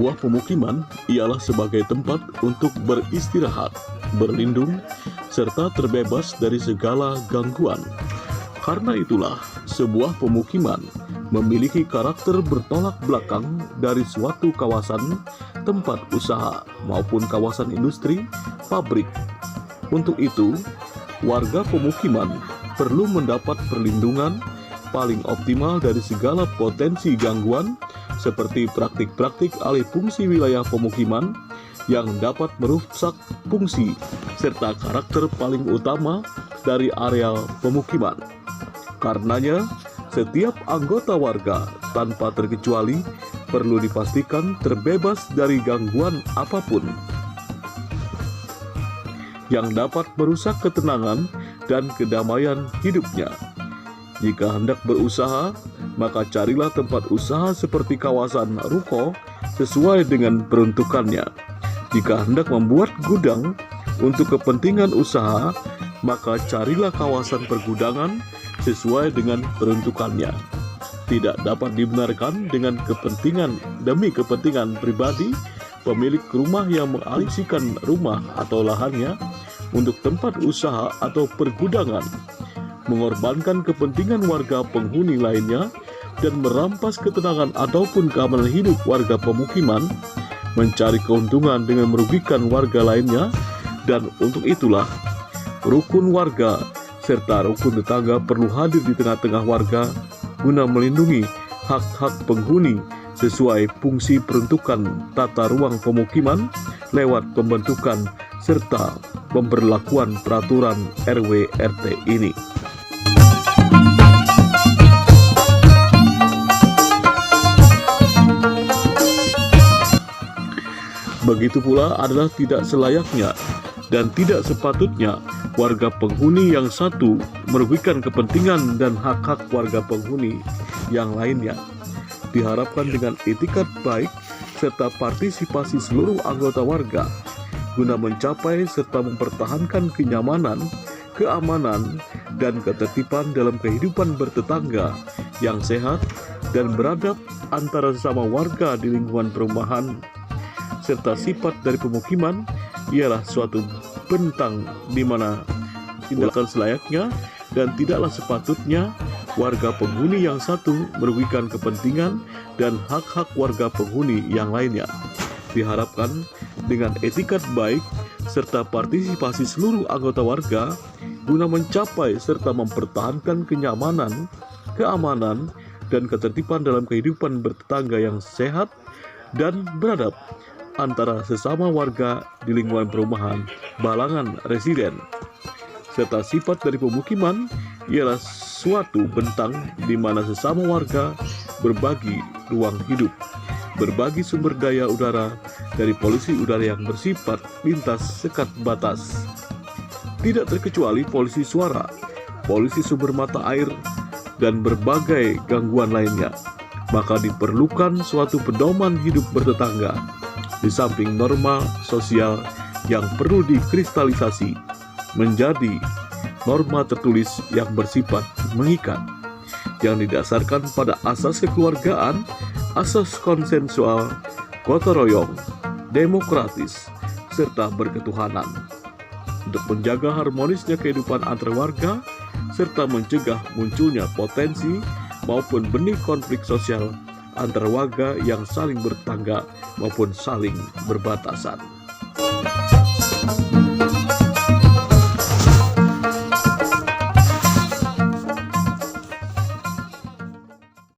Sebuah pemukiman ialah sebagai tempat untuk beristirahat, berlindung, serta terbebas dari segala gangguan. Karena itulah, sebuah pemukiman memiliki karakter bertolak belakang dari suatu kawasan tempat usaha maupun kawasan industri, pabrik. Untuk itu, warga pemukiman perlu mendapat perlindungan paling optimal dari segala potensi gangguan seperti praktik-praktik alih fungsi wilayah pemukiman yang dapat merusak fungsi serta karakter paling utama dari areal pemukiman. Karenanya, setiap anggota warga tanpa terkecuali perlu dipastikan terbebas dari gangguan apapun yang dapat merusak ketenangan dan kedamaian hidupnya. Jika hendak berusaha, maka carilah tempat usaha seperti kawasan ruko sesuai dengan peruntukannya. Jika hendak membuat gudang untuk kepentingan usaha, maka carilah kawasan pergudangan sesuai dengan peruntukannya. Tidak dapat dibenarkan dengan demi kepentingan pribadi pemilik rumah yang mengalihkan rumah atau lahannya untuk tempat usaha atau pergudangan, mengorbankan kepentingan warga penghuni lainnya, dan merampas ketenangan ataupun keamanan hidup warga pemukiman, mencari keuntungan dengan merugikan warga lainnya. Dan untuk itulah, rukun warga serta rukun tetangga perlu hadir di tengah-tengah warga guna melindungi hak-hak penghuni sesuai fungsi peruntukan tata ruang pemukiman lewat pembentukan serta pemberlakuan peraturan RW/RT ini. Begitu pula adalah tidak selayaknya dan tidak sepatutnya warga penghuni yang satu merugikan kepentingan dan hak-hak warga penghuni yang lainnya. Diharapkan dengan etikat baik serta partisipasi seluruh anggota warga guna mencapai serta mempertahankan kenyamanan, keamanan, dan ketertiban dalam kehidupan bertetangga yang sehat dan beradab antara sesama warga di lingkungan perumahan. Serta sifat dari pemukiman ialah suatu bentang di mana tindakan selayaknya dan tidaklah sepatutnya warga penghuni yang satu merugikan kepentingan dan hak-hak warga penghuni yang lainnya. Diharapkan dengan etikat baik serta partisipasi seluruh anggota warga guna mencapai serta mempertahankan kenyamanan, keamanan, dan ketertiban dalam kehidupan bertetangga yang sehat dan beradab antara sesama warga di lingkungan perumahan Balangan Residen. Serta sifat dari pemukiman ialah suatu bentang di mana sesama warga berbagi ruang hidup, berbagi sumber daya udara dari polusi udara yang bersifat lintas sekat batas. Tidak terkecuali polusi suara, polusi sumber mata air, dan berbagai gangguan lainnya. Maka diperlukan suatu pedoman hidup bertetangga di samping norma sosial yang perlu dikristalisasi menjadi norma tertulis yang bersifat mengikat, yang didasarkan pada asas kekeluargaan, asas konsensual, gotong royong, demokratis, serta berketuhanan, untuk menjaga harmonisnya kehidupan antar warga, serta mencegah munculnya potensi maupun benih konflik sosial antar warga yang saling bertetangga maupun saling berbatasan.